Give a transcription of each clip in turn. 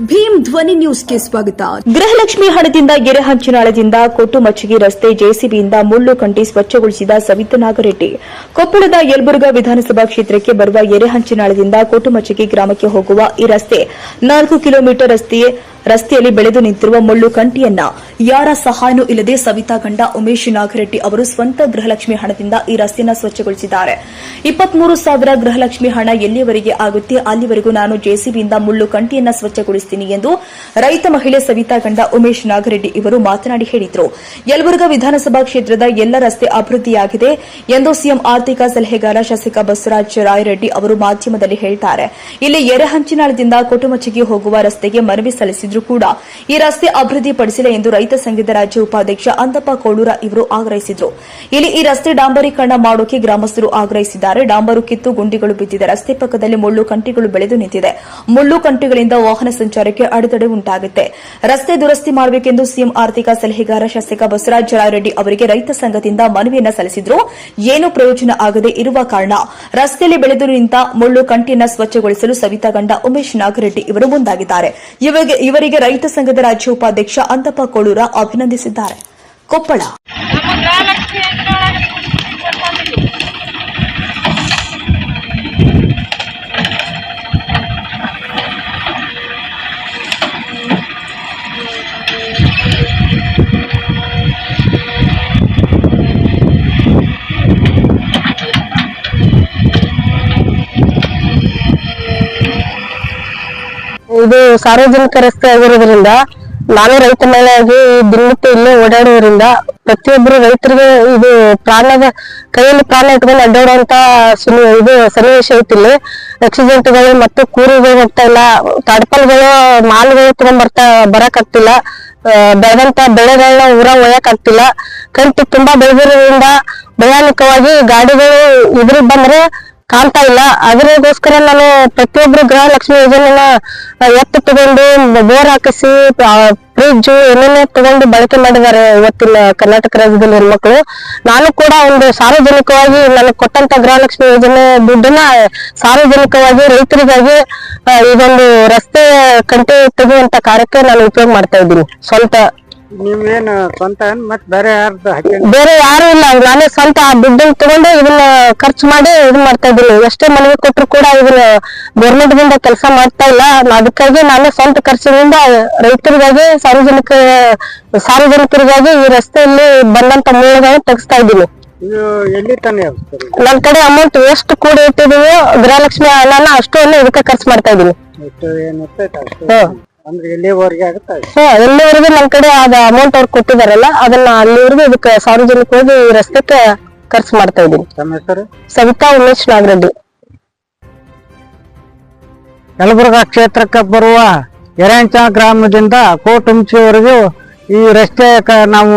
ಭೀಮ್ ಧ್ವನಿ ನ್ಯೂಸ್ಗೆ ಸ್ವಾಗತ. ಗೃಹಲಕ್ಷ್ಮಿ ಹಣದಿಂದ ಎರೆಹಂಚಿನಾಳದಿಂದ ಕೊಟ್ಟುಮಚ್ಚಿಗೆ ರಸ್ತೆ ಜೆಸಿಬಿಯಿಂದ ಮುಳ್ಳು ಕಂಟಿ ಸ್ವಚ್ಛಗೊಳಿಸಿದ ಸವಿತಾ ನಾಗರೆಡ್ಡಿ. ಕೊಪ್ಪಳದ ಯಲಬುರ್ಗಾ ವಿಧಾನಸಭಾ ಕ್ಷೇತ್ರಕ್ಕೆ ಬರುವ ಎರೆಹಂಚಿನಾಳದಿಂದ ಕೊಟ್ಟುಮಚ್ಚಿಗೆ ಗ್ರಾಮಕ್ಕೆ ಹೋಗುವ ಈ ರಸ್ತೆ 4 ಕಿಲೋಮೀಟರ್ ರಸ್ತೆಯಲ್ಲಿ ಬೆಳೆದು ನಿಂತಿರುವ ಮುಳ್ಳು ಕಂಟಿಯನ್ನ ಯಾರ ಸಹಾಯನೂ ಇಲ್ಲದೆ ಸವಿತಾ ಗಂಡ ಉಮೇಶ್ ನಾಗರೆಡ್ಡಿ ಅವರು ಸ್ವಂತ ಗೃಹಲಕ್ಷ್ಮಿ ಹಣದಿಂದ ಈ ರಸ್ತೆಯನ್ನು ಸ್ವಚ್ಛಗೊಳಿಸಿದ್ದಾರೆ. 23,000 ಗೃಹಲಕ್ಷ್ಮಿ ಹಣ ಎಲ್ಲಿಯವರೆಗೆ ಆಗುತ್ತೆ ಅಲ್ಲಿವರೆಗೂ ನಾನು ಜೆಸಿಬಿಯಿಂದ ಮುಳ್ಳು ಕಂಟಿಯನ್ನ ಸ್ವಚ್ಛಗೊಳಿಸುತ್ತೀನಿ ಎಂದು ರೈತ ಮಹಿಳೆ ಸವಿತಾ ಗಂಡ ಉಮೇಶ್ ನಾಗರೆಡ್ಡಿ ಇವರು ಮಾತನಾಡಿ ಹೇಳಿದರು. ಯಲಬುರ್ಗಾ ವಿಧಾನಸಭಾ ಕ್ಷೇತ್ರದ ಎಲ್ಲ ರಸ್ತೆ ಅಭಿವೃದ್ಧಿಯಾಗಿದೆ ಎಂದು ಸಿಎಂ ಆರ್ಥಿಕ ಸಲಹೆಗಾರ ಶಾಸಕ ಬಸವರಾಜ ರಾಯರೆಡ್ಡಿ ಅವರು ಮಾಧ್ಯಮದಲ್ಲಿ ಹೇಳಿದ್ದಾರೆ. ಇಲ್ಲಿ ಎರೆಹಂಚಿನಾಳದಿಂದ ಕೊಟ್ಟುಮಚ್ಚಿಗೆ ಹೋಗುವ ರಸ್ತೆಗೆ ಮನವಿ ಸಲ್ಲಿಸಿದ್ರು ಕೂಡ ಈ ರಸ್ತೆ ಅಭಿವೃದ್ಧಿಪಡಿಸಿಲ್ಲ ಎಂದು ರೈತ ಸಂಘದ ರಾಜ್ಯ ಉಪಾಧ್ಯಕ್ಷ ಅಂದಪ್ಪ ಕೋಳೂರ ಇವರು ಆಗ್ರಹಿಸಿದರು. ಇಲ್ಲಿ ಈ ರಸ್ತೆ ಡಾಂಬರೀಕರಣ ಮಾಡೋಕೆ ಗ್ರಾಮಸ್ಥರು ಆಗ್ರಹಿಸಿದ್ದಾರೆ. ಡಾಂಬರು ಕಿತ್ತು ಗುಂಡಿಗಳು ಬಿದ್ದಿದೆ. ರಸ್ತೆ ಪಕ್ಕದಲ್ಲಿ ಮುಳ್ಳು ಕಂಟಿಗಳು ಬೆಳೆದು ನಿಂತಿದೆ. ಮುಳ್ಳು ಕಂಟಿಗಳಿಂದ ವಾಹನ ಸಂಚಾರಕ್ಕೆ ಅಡೆತಡೆ ಉಂಟಾಗುತ್ತೆ. ರಸ್ತೆ ದುರಸ್ತಿ ಮಾಡಬೇಕೆಂದು ಸಿಎಂ ಆರ್ಥಿಕ ಸಲಹೆಗಾರ ಶಾಸಕ ಬಸವರಾಜ ರಾಯರೆಡ್ಡಿ ಅವರಿಗೆ ರೈತ ಸಂಘದಿಂದ ಮನವಿಯನ್ನ ಸಲ್ಲಿಸಿದ್ರು. ಏನು ಪ್ರಯೋಜನ ಆಗದೆ ಇರುವ ಕಾರಣ ರಸ್ತೆಯಲ್ಲಿ ಬೆಳೆದು ನಿಂತ ಮುಳ್ಳು ಕಂಟಿಯನ್ನ ಸ್ವಚ್ಛಗೊಳಿಸಲು ಸವಿತಾ ಗಂಡ ಉಮೇಶ್ ನಾಗರೆಡ್ಡಿ ಇವರು ಮುಂದಾಗಿದ್ದಾರೆ. ಇವರಿಗೆ ರೈತ ಸಂಘದ ರಾಜ್ಯ ಉಪಾಧ್ಯಕ್ಷ ಅಂದಪ್ಪ ಕೋಳೂರ ಅಭಿನಂದಿಸಿದ್ದಾರೆ. ಕೊಪ್ಪಳ ಇದು ಸಾರ್ವಜನಿಕ ರಸ್ತೆ ಆಗಿರೋದ್ರಿಂದ ನಾನು ರೈತ ಮಹಿಳೆಯಾಗಿ ದಿನನಿತ್ಯ ಇಲ್ಲೇ ಓಡಾಡುವುದರಿಂದ ಪ್ರತಿಯೊಬ್ಬರು ರೈತರಿಗೆ ಇದು ಕೈಯಲ್ಲಿ ಪ್ರಾಣ ಇಟ್ಕೊಂಡು ಅಡ್ಡಾಡುವಂತ ಇದು ಸನ್ನಿವೇಶ ಐತಿಲ್ಲಿ. ಆಕ್ಸಿಡೆಂಟ್ಗಳು ಮತ್ತು ಕೂರಿಗಳು ಹೋಗ್ತಾ ಇಲ್ಲ, ತಡ್ಪಲ್ಗಳು ಮಾಲ್ಗಳು ತಗೊಂಡ್ ಬರಕ್ ಆಗ್ತಿಲ್ಲ, ಬೆಳೆದಂತ ಬೆಳೆಗಳನ್ನ ಊರ ಒಯ್ಯಕ್ ಆಗ್ತಿಲ್ಲ. ಕಂಟಿ ತುಂಬಾ ಬೆಳೆದಿರೋದ್ರಿಂದ ಭಯಾನಕವಾಗಿ ಗಾಡಿಗಳು ಇದ್ರಿಗೆ ಬಂದ್ರೆ ಕಾಣ್ತಾ ಇಲ್ಲ. ಅದಕ್ಕೋಸ್ಕರ ನಾನು ಪ್ರತಿಯೊಬ್ರು ಗೃಹಲಕ್ಷ್ಮಿ ಯೋಜನೆನ ಎತ್ತು ತಗೊಂಡು ಬೋರ್ ಹಾಕಿಸಿ ಫ್ರಿಡ್ಜ್ ಏನೇನೇ ತಗೊಂಡು ಬಳಕೆ ಮಾಡಿದ್ದಾರೆ ಇವತ್ತಿನ ಕರ್ನಾಟಕ ರಾಜ್ಯದಲ್ಲಿ ಹೆಣ್ಮಕ್ಳು. ನಾನು ಕೂಡ ಒಂದು ಸಾರ್ವಜನಿಕವಾಗಿ ನನಗೆ ಕೊಟ್ಟಂತ ಗೃಹಲಕ್ಷ್ಮಿ ಯೋಜನೆ ದುಡ್ಡನ್ನ ಸಾರ್ವಜನಿಕವಾಗಿ ರೈತರಿಗಾಗಿ ಇದೊಂದು ರಸ್ತೆ ಕಂಟಿ ತೆಗೆಯುವಂತ ಕಾರ್ಯಕ್ಕೆ ನಾನು ಉಪಯೋಗ ಮಾಡ್ತಾ ಇದ್ದೀನಿ. ಸ್ವಂತ ನೀವೇನು ಸ್ವಂತ ಮತ್ ಬೇರೆ ಯಾರು ಇಲ್ಲ, ನಾನೇ ಸ್ವಂತ ಆ ದುಡ್ಡನ್ನು ತಗೊಂಡು ಇದನ್ನ ಖರ್ಚು ಮಾಡಿ ಇದು ಮಾಡ್ತಾ ಇದ್ದೀನಿ. ಎಷ್ಟೇ ಮನವಿ ಕೊಟ್ಟರು ಕೂಡ ಇದನ್ನ ಗೌರ್ಮೆಂಟ್ ದಿಂದ ಕೆಲಸ ಮಾಡ್ತಾ ಇಲ್ಲ. ಅದಕ್ಕಾಗಿ ನಾನೇ ಸ್ವಂತ ಖರ್ಚಿನಿಂದ ರೈತರಿಗಾಗಿ ಸಾರ್ವಜನಿಕರಿಗಾಗಿ ಈ ರಸ್ತೆಯಲ್ಲಿ ಬಂದಂತ ಮೂಲಗಳನ್ನು ತೆಗಿಸ್ತಾ ಇದ್ದೀನಿ. ನನ್ ಕಡೆ ಅಮೌಂಟ್ ಎಷ್ಟು ಕೂಡ ಇಟ್ಟಿದೀವಿ ಗೃಹಲಕ್ಷ್ಮಿ ಹಣನ ಅಷ್ಟು ಇದಕ್ಕೆ ಖರ್ಚು ಮಾಡ್ತಾ ಇದ್ದೀನಿ. ಎಲ್ಲಿವರೆಗೂ ನಮ್ ಕಡೆ ಅದ ಅಮೌಂಟ್ ಅವ್ರು ಕೊಟ್ಟಿದಾರಲ್ಲ ಅದನ್ನ ಅಲ್ಲಿವರೆಗೂ ಇದಕ್ಕೆ ಸಾರ್ವಜನಿಕವಾಗಿ ಈ ರಸ್ತೆಗೆ ಖರ್ಚು ಮಾಡ್ತಾ ಇದ್ದೀನಿ. ಸವಿತಾ ಉಮೇಶ್ ನಾಗರೆಡ್ಡಿ. ಯಲಬುರ್ಗಾ ಕ್ಷೇತ್ರಕ್ಕೆ ಬರುವ ಎರೆಹಂಚ ಗ್ರಾಮದಿಂದ ಕೋಟುಂಚಿವರೆಗೂ ಈ ರಸ್ತೆ ನಾವು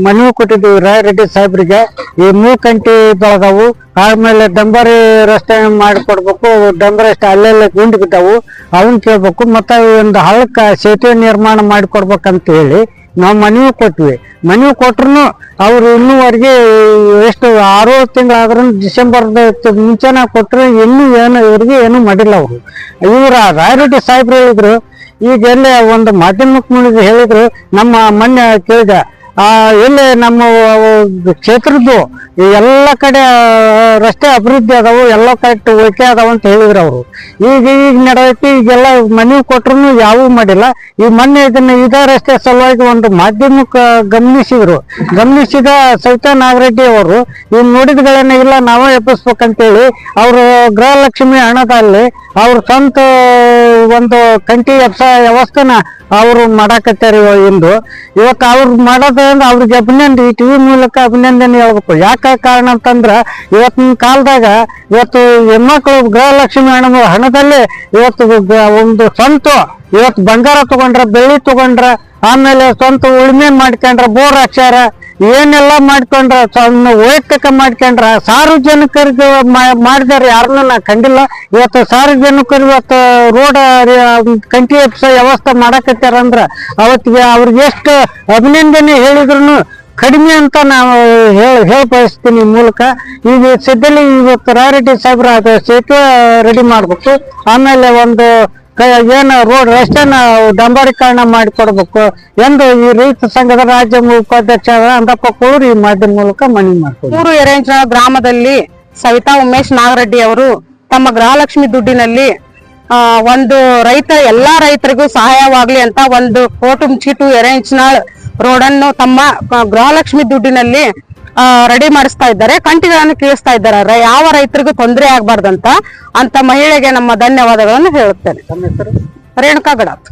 ಮನವಿ ಕೊಟ್ಟಿದ್ದೀವಿ ರಾಯರೆಡ್ಡಿ ಸಾಹೇಬ್ರಿಗೆ. ಈ ಮೂಕಂಟಿ ಬೆಳಗಾವು, ಆಮೇಲೆ ಡಂಬರಿ ರಸ್ತೆ ಮಾಡಿಕೊಡ್ಬೇಕು. ಡಂಬರ್ ರಸ್ತೆ ಅಲ್ಲೆಲ್ಲ ಗುಂಡಿ ಬಿದ್ದಾವು, ಅವನ್ ಕೇಳ್ಬೇಕು. ಮತ್ತೆ ಒಂದು ಹಳ್ಳಕ್ಕ ಸೇತುವೆ ನಿರ್ಮಾಣ ಮಾಡಿಕೊಡ್ಬೇಕಂತ ಹೇಳಿ ನಾವು ಮನವಿ ಕೊಟ್ವಿ. ಮನವಿ ಕೊಟ್ರು ಅವ್ರು ಇನ್ನೂವರೆಗೆ ಎಷ್ಟು 6 ತಿಂಗಳಾದ್ರೂ ಡಿಸೆಂಬರ್ ಮುಂಚೆನ ಕೊಟ್ರು ಇನ್ನೂ ಇವ್ರಿಗೆ ಏನು ಮಾಡಿಲ್ಲ. ಇವ್ರ ರಾಯರೆಡ್ಡಿ ಸಾಹೇಬ್ರು ಹೇಳಿದ್ರು, ಈಗ ಎಲ್ಲೇ ಒಂದು ಮಾಧ್ಯಮಕ್ಕೆ ಮುಂದೆ ಹೇಳಿದ್ರು, ನಮ್ಮ ಮೊನ್ನೆ ಕೇಳಿದ ಎಲ್ಲಿ ನಮ್ಮ ಕ್ಷೇತ್ರದ್ದು ಎಲ್ಲ ಕಡೆ ರಸ್ತೆ ಅಭಿವೃದ್ಧಿ ಅದಾವು, ಎಲ್ಲ ಕರೆಕ್ಟ್ ಓಕೆ ಅದಾವ ಅಂತ ಹೇಳಿದ್ರು ಅವರು. ಈಗ ನಡೆದೈತಿ, ಈಗೆಲ್ಲ ಮನವಿ ಕೊಟ್ರು ಯಾವೂ ಮಾಡಿಲ್ಲ. ಈ ಮೊನ್ನೆ ಇದೇ ರಸ್ತೆ ಸಲುವಾಗಿ ಒಂದು ಮಾಧ್ಯಮಕ್ಕೆ ಗಮನಿಸಿದ ಸವಿತಾ ನಾಗರೆಡ್ಡಿ ಅವರು ಈ ನೋಡಿದ್ಗಳನ್ನ ಇಲ್ಲ ನಾವೇ ಎಬ್ಬಿಸ್ಬೇಕಂತೇಳಿ ಅವರು ಗೃಹಲಕ್ಷ್ಮಿ ಹಣದಲ್ಲಿ ಅವ್ರ ಸ್ವಂತ ಒಂದು ಕಂಟಿ ವ್ಯವಸ್ಥೆನ ಅವರು ಮಾಡಾಕತ್ತಾರ. ಇವತ್ತು ಅವ್ರು ಮಾಡೋದ್ರಿಂದ ಅವ್ರಿಗೆ ಅಭಿನಂದನೆ, ಈ ಟಿವಿ ಮೂಲಕ ಅಭಿನಂದನೆ ಹೇಳ್ಬೇಕು. ಯಾಕೆ ಕಾರಣ ಅಂತಂದ್ರ ಇವತ್ತಿನ ಕಾಲದಾಗ ಹೆಣ್ಮಕ್ಳು ಗೃಹಲಕ್ಷ್ಮಿ ಹಣದಲ್ಲಿ ಒಂದು ಸ್ವಂತ ಬಂಗಾರ ತಗೊಂಡ್ರ, ಬೆಳ್ಳಿ ತಗೊಂಡ್ರ, ಆಮೇಲೆ ಸ್ವಂತ ಉಳಿಮೆ ಮಾಡ್ಕೊಂಡ್ರ, ಬೋರ್ ಹಾಕ್ಸ್ಯಾರ, ಏನೆಲ್ಲ ಮಾಡ್ಕೊಂಡ್ರ, ವೈಯಕ್ತಿಕ ಮಾಡ್ಕೊಂಡ್ರ, ಸಾರ್ವಜನಿಕರಿಗೆ ಮಾಡಿದಾರೆ ಯಾರನ್ನ ನಾ ಕಂಡಿಲ್ಲ. ಇವತ್ತು ಸಾರ್ವಜನಿಕರು ರೋಡ್ ಕಂಟಿ ವ್ಯವಸ್ಥೆ ಮಾಡಾಕತ್ತಾರ ಅಂದ್ರ ಅವತ್ತಿಗೆ ಅವ್ರಿಗೆ ಎಷ್ಟು ಅಭಿನಂದನೆ ಹೇಳಿದ್ರು ಕಡಿಮೆ ಅಂತ ನಾವು ಬಯಸ್ತೀನಿ ಮೂಲಕ. ಈಗ ಸದ್ಯದಲ್ಲಿ ಇವತ್ತು ರಾಯರೆಡ್ಡಿ ಸಾಹೇಬ್ರ ಸೇತುವೆ ರೆಡಿ ಮಾಡ್ಬೇಕು, ಆಮೇಲೆ ಒಂದು ಏನು ರೋಡ್ ರಸ್ತೆನ ಡಂಬರೀಕರಣ ಮಾಡಿಕೊಡ್ಬೇಕು ಎಂದು ಈ ರೈತ ಸಂಘದ ರಾಜ್ಯ ಉಪಾಧ್ಯಕ್ಷ ಅಂದಪ್ಪ ಕೋಳೂರು ಈ ಮಾಧ್ಯಮ ಮೂಲಕ ಮನವಿ ಮಾಡ್ತಾರೆ. ಮೂರು ಎರೆಂಚನಾಳ ಗ್ರಾಮದಲ್ಲಿ ಸವಿತಾ ಉಮೇಶ್ ನಾಗರೆಡ್ಡಿ ಅವರು ತಮ್ಮ ಗೃಹಲಕ್ಷ್ಮಿ ದುಡ್ಡಿನಲ್ಲಿ ಒಂದು ಎಲ್ಲಾ ರೈತರಿಗೂ ಸಹಾಯವಾಗ್ಲಿ ಅಂತ ಒಂದು ಕೋಟುಂಚಿ ಟು ಎರೆಂಚನಾಳ್ ರೋಡ್ ಅನ್ನು ತಮ್ಮ ಗೃಹಲಕ್ಷ್ಮಿ ದುಡ್ಡಿನಲ್ಲಿ ರೆಡಿ ಮಾಡಿಸ್ತಾ ಇದ್ದಾರೆ, ಕಂಟಿಗಳನ್ನು ಕೀಳಿಸ್ತಾ ಇದ್ದಾರೆ. ಯಾವ ರೈತರಿಗೂ ತೊಂದರೆ ಆಗ್ಬಾರ್ದಂತ ಅಂತ ಮಹಿಳೆಗೆ ನಮ್ಮ ಧನ್ಯವಾದಗಳನ್ನು ಹೇಳುತ್ತೇನೆ. ರೇಣುಕಾ ಗಡಾತ್.